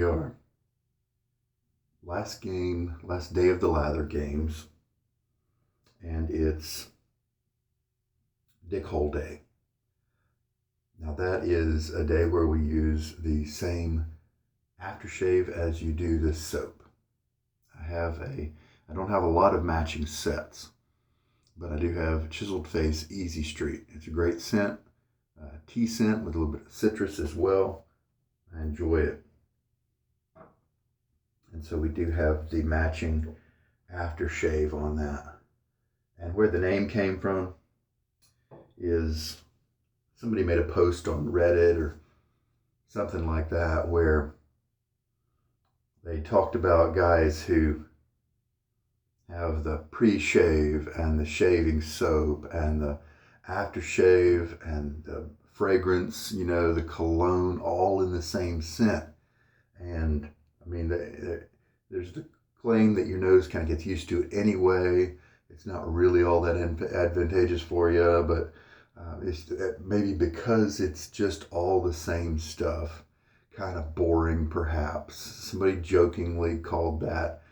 are. Last day of the Lather games, and it's Dickhole Day. Now that is a day where we use the same aftershave as you do this soap. I don't have a lot of matching sets, but I do have Chiseled Face Easy Street. It's a great scent, tea scent with a little bit of citrus as well. I enjoy it. And so we do have the matching aftershave on that. And where the name came from is somebody made a post on Reddit or something like that where they talked about guys who have the pre-shave and the shaving soap and the aftershave and the fragrance, the cologne, all in the same scent. And I mean, there's the claim that your nose kind of gets used to it anyway. It's not really all that advantageous for you, but it's maybe because it's just all the same stuff, kind of boring perhaps. Somebody jokingly called that,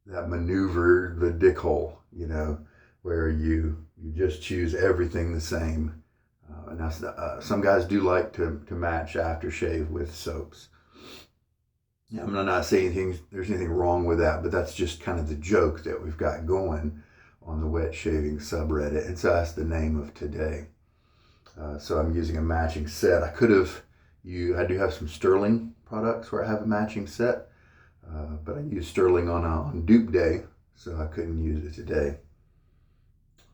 that maneuver the Dickhole, where you just choose everything the same. Now, some guys do like to match aftershave with soaps. Yeah, I'm not saying there's anything wrong with that, but that's just kind of the joke that we've got going on the wet shaving subreddit. And so that's the name of today. So I'm using a matching set. I do have some Sterling products where I have a matching set, but I used Sterling on dupe day, so I couldn't use it today.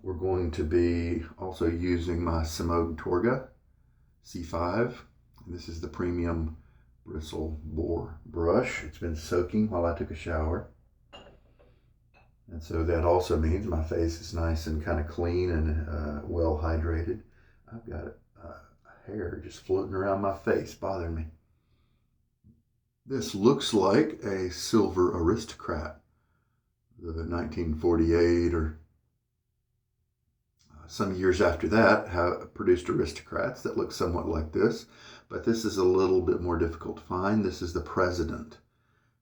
We're going to be also using my Semogue Torga C5. And this is the premium bristle bore brush. It's been soaking while I took a shower. And so that also means my face is nice and kind of clean and well hydrated. I've got hair just floating around my face bothering me. This looks like a Silver Aristocrat, the 1948 or some years after that have produced Aristocrats that look somewhat like this, but this is a little bit more difficult to find. This is the President,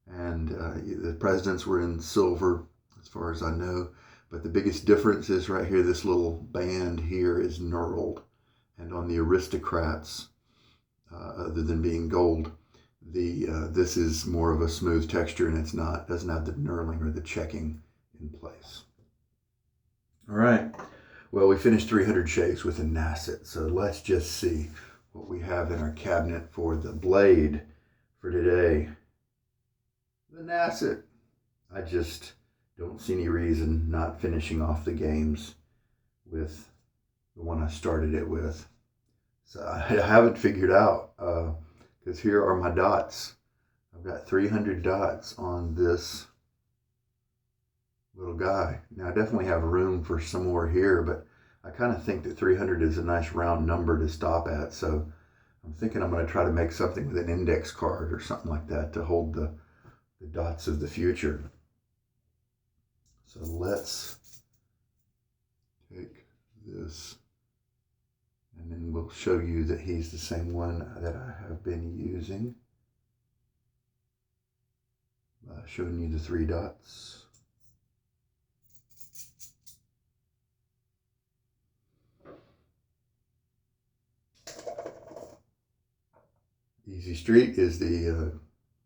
and the Presidents were in silver as far as I know, but the biggest difference is right here, this little band here is knurled, and on the Aristocrats, other than being gold, this is more of a smooth texture, and doesn't have the knurling or the checking in place. All right. Well, we finished 300 shaves with a Nacet, so let's just see what we have in our cabinet for the blade for today. The Nacet. I just don't see any reason not finishing off the games with the one I started it with. So I haven't figured out, because here are my dots. I've got 300 dots on this little guy. Now I definitely have room for some more here, but I kind of think that 300 is a nice round number to stop at. So I'm thinking I'm going to try to make something with an index card or something like that to hold the dots of the future. So let's take this, and then we'll show you that he's the same one that I have been using. Showing you the 3 dots. Easy Street is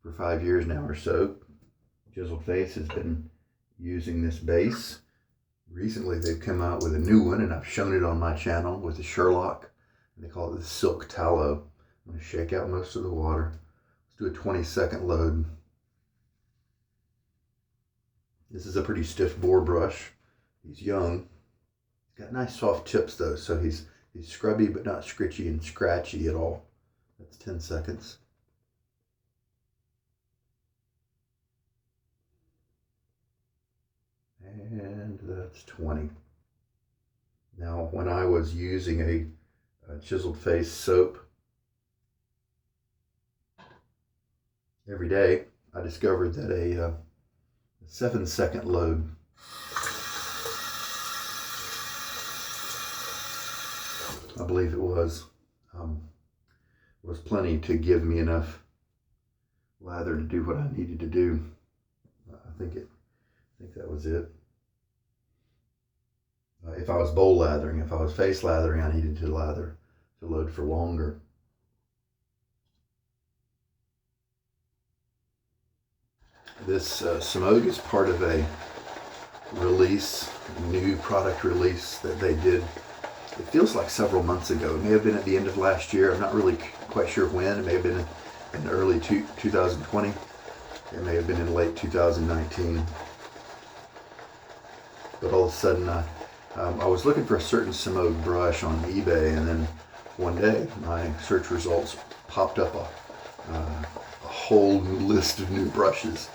for 5 years now or so. Chiseled Face has been using this base. Recently they've come out with a new one, and I've shown it on my channel with the Sherlock. They call it the Silk Tallow. I'm going to shake out most of the water. Let's do a 20-second load. This is a pretty stiff bore brush. He's young. He's got nice soft tips though, so he's scrubby but not scritchy and scratchy at all. That's 10 seconds. And that's 20. Now, when I was using a Chiseled Face soap every day, I discovered that a 7-second load I believe it was, was plenty to give me enough lather to do what I needed to do. I think that was it. If I was bowl lathering, if I was face lathering, I needed to load for longer. This Semogue is part of a new product release that they did. It feels like several months ago. It may have been at the end of last year. I'm not really quite sure when. It may have been in early 2020. It may have been in late 2019. But all of a sudden, I was looking for a certain Semogue brush on eBay, and then one day my search results popped up a whole list of new brushes.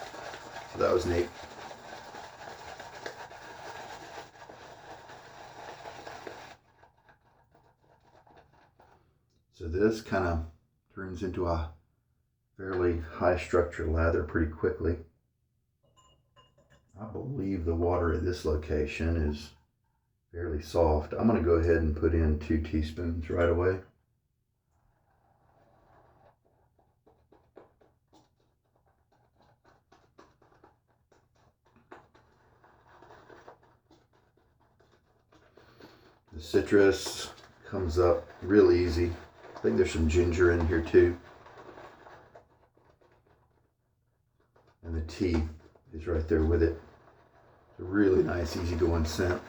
So that was neat. So this kind of turns into a fairly high structure lather pretty quickly. I believe the water at this location is fairly soft. I'm going to go ahead and put in 2 teaspoons right away. The citrus comes up real easy. I think there's some ginger in here too. And the tea is right there with it. It's a really nice, easygoing scent.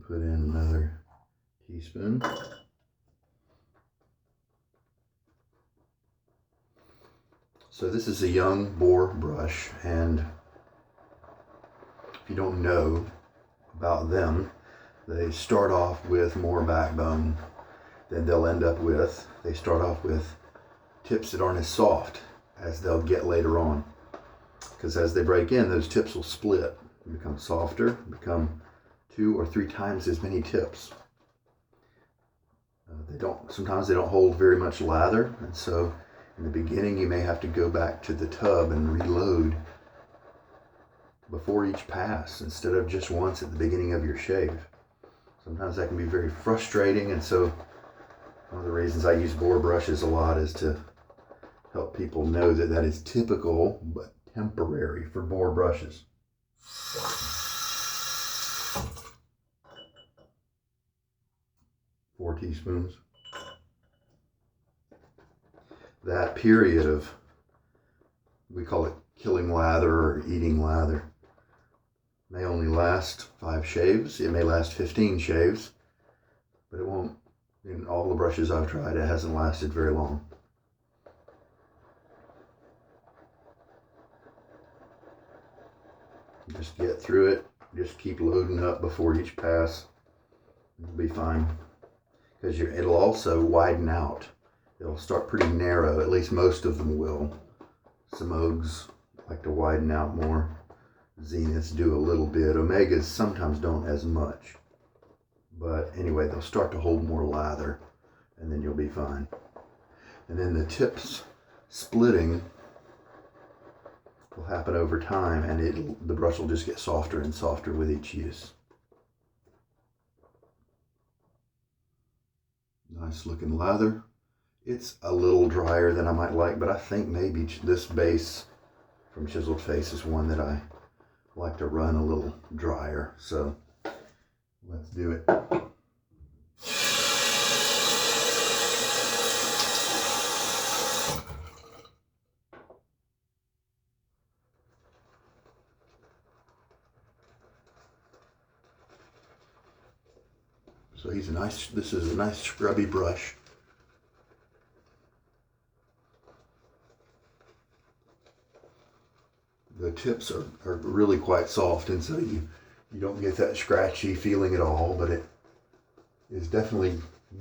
Put in another teaspoon. So this is a young boar brush, and if you don't know about them, they start off with more backbone than they'll end up with. They start off with tips that aren't as soft as they'll get later on, because as they break in, those tips will split and become softer, become 2 or 3 times as many tips. Sometimes they don't hold very much lather, and so in the beginning you may have to go back to the tub and reload before each pass instead of just once at the beginning of your shave. Sometimes that can be very frustrating, and so one of the reasons I use boar brushes a lot is to help people know that that is typical but temporary for boar brushes. 4 teaspoons. That period of, we call it killing lather or eating lather, may only last 5 shaves. It may last 15 shaves, but it won't. In all the brushes I've tried, it hasn't lasted very long. Just get through it. Just keep loading up before each pass. It'll be fine. Because it'll also widen out. It'll start pretty narrow, at least most of them will. Semogues like to widen out more. Zeniths do a little bit. Omegas sometimes don't as much. But anyway, they'll start to hold more lather, and then you'll be fine. And then the tips splitting will happen over time, and the brush will just get softer and softer with each use. Nice looking lather. It's a little drier than I might like, but I think maybe this base from Chiseled Face is one that I like to run a little drier. So let's do it. So this is a nice scrubby brush. The tips are really quite soft, and so you don't get that scratchy feeling at all, but is definitely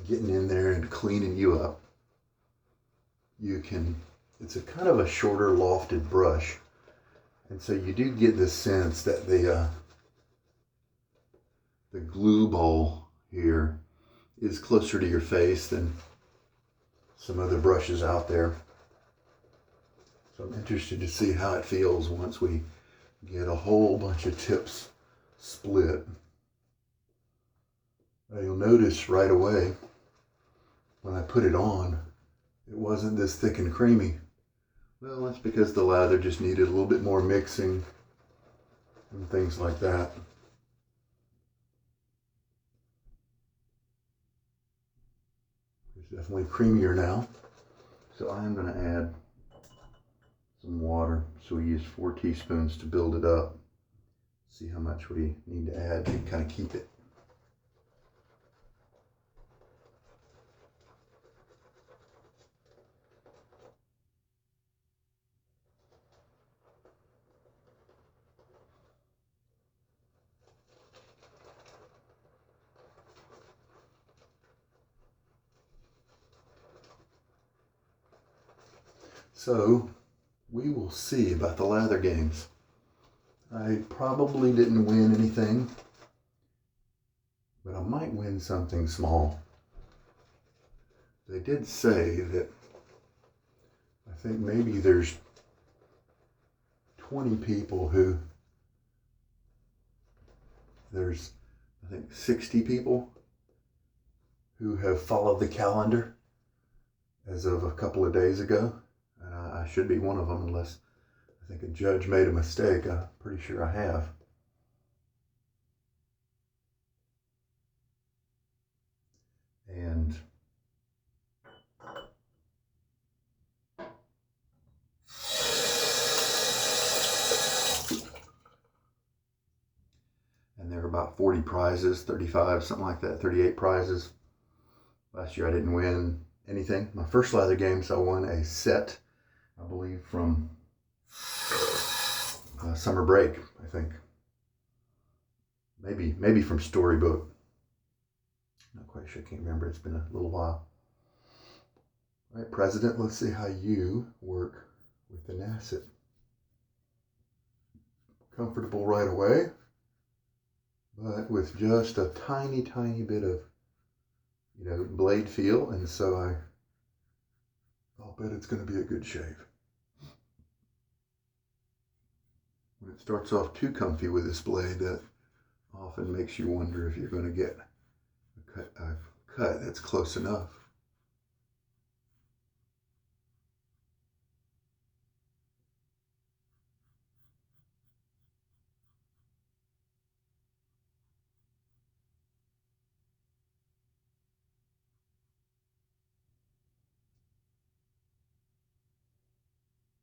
getting in there and cleaning you up. It's a kind of a shorter lofted brush. And so you do get the sense that the glue ball here is closer to your face than some other brushes out there. So I'm interested to see how it feels once we get a whole bunch of tips split. Now you'll notice right away when I put it on, it wasn't this thick and creamy. Well, that's because the lather just needed a little bit more mixing and things like that. It's definitely creamier now. So I'm going to add some water. So we use 4 teaspoons to build it up. See how much we need to add to kind of keep it. So we will see about the lather games. I probably didn't win anything, but I might win something small. They did say that I think maybe there's 20 people there's I think 60 people who have followed the calendar as of a couple of days ago. And I should be one of them unless I think a judge made a mistake. I'm pretty sure I have. And there are about 40 prizes, 35, something like that, 38 prizes. Last year I didn't win anything. My first lather games I won a set, I believe from summer break, I think. Maybe from Storybook. Not quite sure, I can't remember. It's been a little while. All right, President, let's see how you work with the Nacet. Comfortable right away, but with just a tiny bit of, blade feel, and so I'll bet it's going to be a good shave. When it starts off too comfy with this blade, that often makes you wonder if you're going to get a cut that's close enough.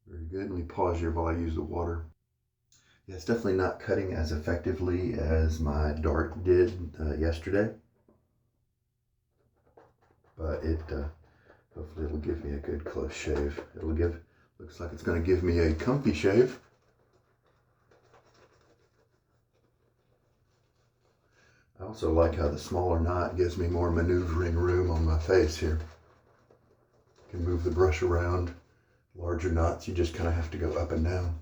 Very good. Let me pause here while I use the water. Yeah, it's definitely not cutting as effectively as my dart did yesterday, but hopefully it'll give me a good close shave. Looks like it's going to give me a comfy shave. I also like how the smaller knot gives me more maneuvering room on my face here. I can move the brush around. Larger knots, you just kind of have to go up and down.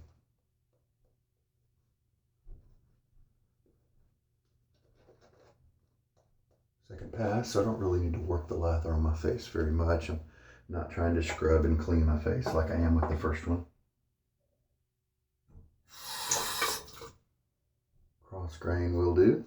Second pass, so I don't really need to work the lather on my face very much. I'm not trying to scrub and clean my face like I am with the first one. Cross grain will do.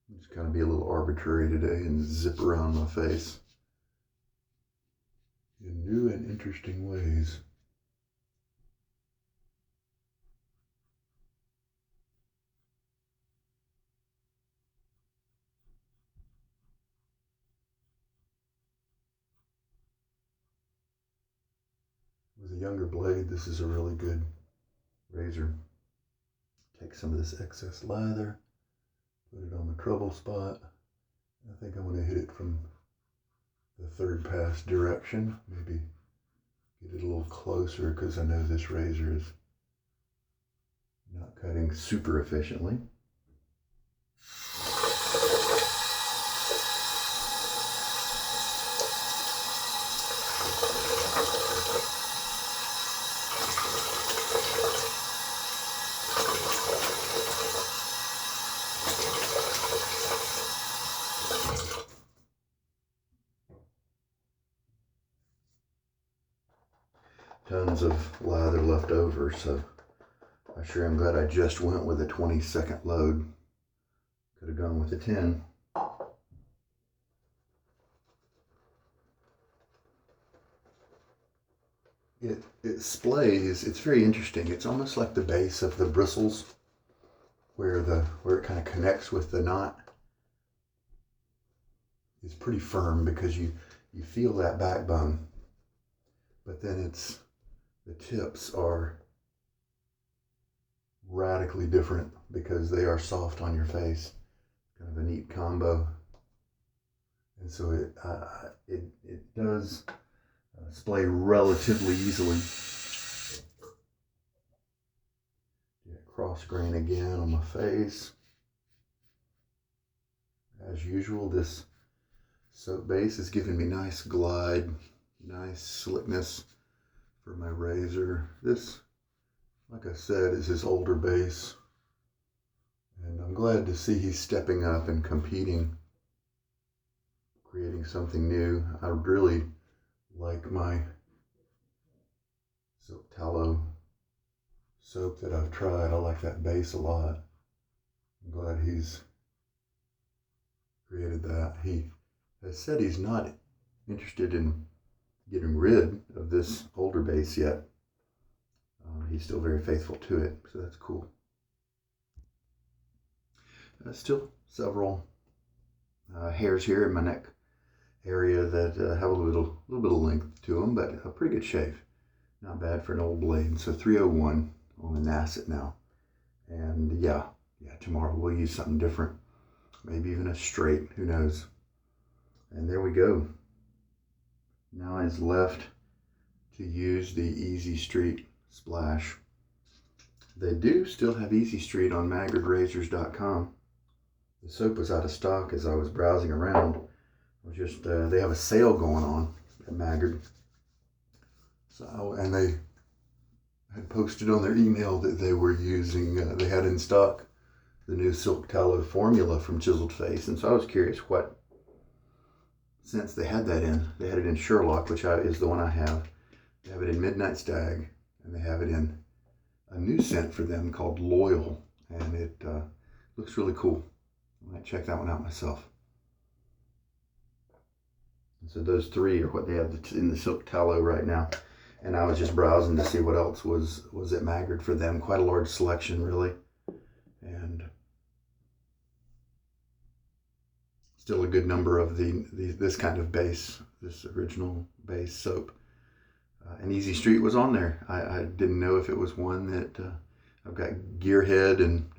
I'm just kind of be a little arbitrary today and zip around my face in new and interesting ways. With a younger blade, this is a really good razor. Take some of this excess lather, put it on the trouble spot. I think I'm going to hit it from the third pass direction. Maybe get it a little closer because I know this razor is not cutting super efficiently. Tons of lather left over, so I sure am glad I just went with a 20-second load. Could have gone with a 10. It splays. It's very interesting. It's almost like the base of the bristles, where it kind of connects with the knot. It's pretty firm because you feel that backbone, but then the tips are radically different because they are soft on your face. Kind of a neat combo, and so it does splay relatively easily. Get cross grain again on my face. As usual, this soap base is giving me nice glide, nice slickness for my razor. This, like I said, is his older base, and I'm glad to see he's stepping up and competing, creating something new. I really like my Silk Tallow soap that I've tried. I like that base a lot. I'm glad he's created that. He has said he's not interested in getting rid of this older base yet. He's still very faithful to it, so that's cool. Still several hairs here in my neck area that have a little bit of length to them, but a pretty good shave. Not bad for an old blade. So 301 on the Nacet now. And yeah, tomorrow we'll use something different. Maybe even a straight, who knows. And there we go. Now is left to use the Easy Street Splash. They do still have Easy Street on maggardrazors.com. The soap was out of stock as I was browsing around. They have a sale going on at Maggard. So, and they had posted on their email that they were using, they had in stock the new Silk Tallow formula from Chiseled Face. And so I was curious what scents they had that in. They had it in Sherlock, which is the one I have. They have it in Midnight Stag, and they have it in a new scent for them called Loyal. And it looks really cool. I might check that one out myself. So those three are what they have in the Silk Tallow right now. And I was just browsing to see what else was at Maggard for them. Quite a large selection, really. And still a good number of this kind of base, this original base soap. And Easy Street was on there. I didn't know if it was one that I've got Gearhead and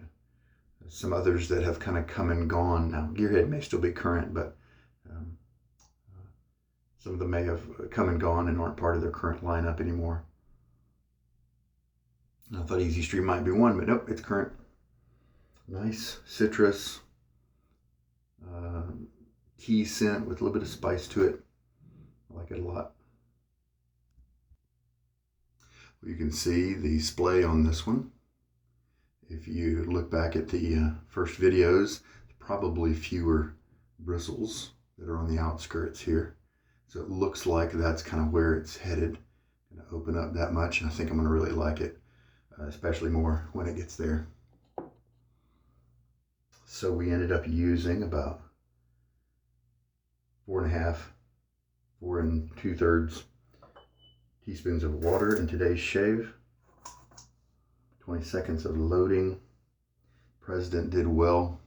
some others that have kind of come and gone. Now, Gearhead may still be current, but some of them may have come and gone and aren't part of their current lineup anymore. I thought Easy Street might be one, but nope, it's current. Nice citrus, tea scent with a little bit of spice to it. I like it a lot. You can see the splay on this one. If you look back at the first videos, probably fewer bristles that are on the outskirts here. So it looks like that's kind of where it's headed. Going to open up that much, and I think I'm going to really like it, especially more when it gets there. So we ended up using about 4 2/3 teaspoons of water in today's shave. 20 seconds of loading. President did well.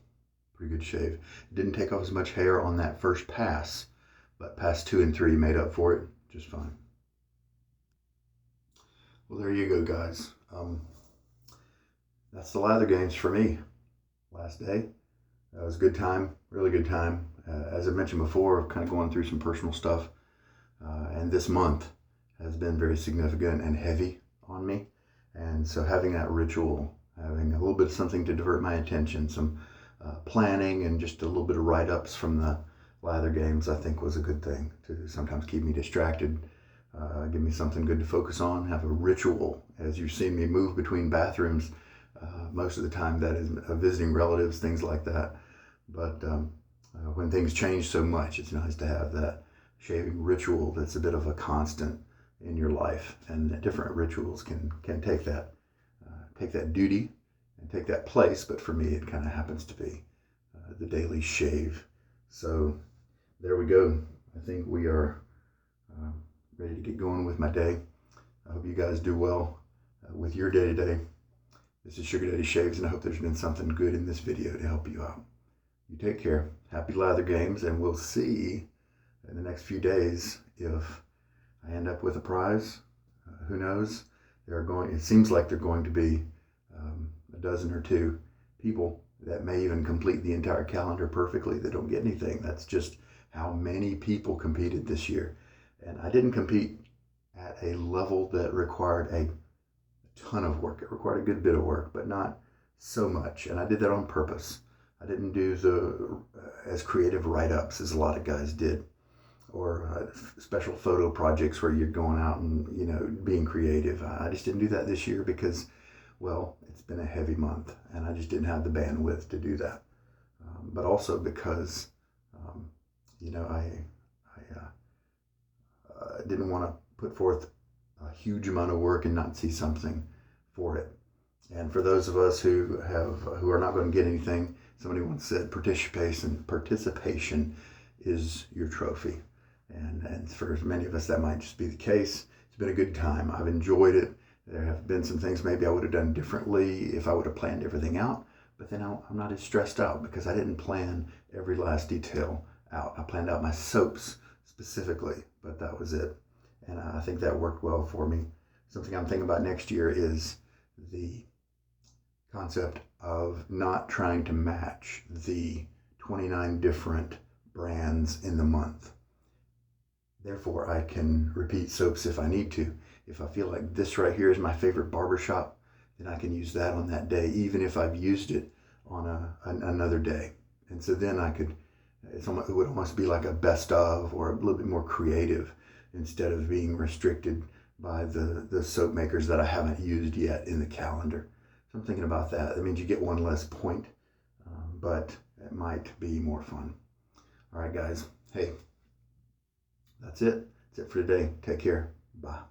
Pretty good shave. Didn't take off as much hair on that first pass, but pass 2 and 3 made up for it just fine. Well, there you go, guys. That's the lather games for me. Last day. It was a good time, really good time. As I mentioned before, I'm kind of going through some personal stuff. And this month has been very significant and heavy on me. And so having that ritual, having a little bit of something to divert my attention, some planning and just a little bit of write-ups from the lather games, I think was a good thing to sometimes keep me distracted, give me something good to focus on, have a ritual. As you've seen me move between bathrooms, most of the time that is visiting relatives, things like that. But when things change so much, it's nice to have that shaving ritual that's a bit of a constant in your life, and different rituals can take that duty and take that place. But for me, it kind of happens to be the daily shave. So there we go. I think we are ready to get going with my day. I hope you guys do well with your day to day. This is Sugar Daddy Shaves, and I hope there's been something good in this video to help you out. You take care. Happy lather games, and we'll see in the next few days if I end up with a prize. Who knows? It seems like they're going to be a dozen or two people that may even complete the entire calendar perfectly that don't get anything. That's just how many people competed this year. And I didn't compete at a level that required a ton of work. It required a good bit of work, but not so much. And I did that on purpose. I didn't do as creative write-ups as a lot of guys did, or special photo projects where you're going out and being creative. I just didn't do that this year because, well, it's been a heavy month and I just didn't have the bandwidth to do that. But also because I didn't want to put forth a huge amount of work and not see something for it. And for those of us who are not going to get anything, somebody once said participation is your trophy. And for many of us, that might just be the case. It's been a good time. I've enjoyed it. There have been some things maybe I would have done differently if I would have planned everything out. But then I'm not as stressed out because I didn't plan every last detail out. I planned out my soaps specifically, but that was it. And I think that worked well for me. Something I'm thinking about next year is the concept of not trying to match the 29 different brands in the month. Therefore, I can repeat soaps if I need to. If I feel like this right here is my favorite barbershop, then I can use that on that day, even if I've used it on another day. And so then it would almost be like a best of, or a little bit more creative, instead of being restricted by the soap makers that I haven't used yet in the calendar. So I'm thinking about that. That means you get one less point, but it might be more fun. All right, guys. Hey, that's it. That's it for today. Take care. Bye.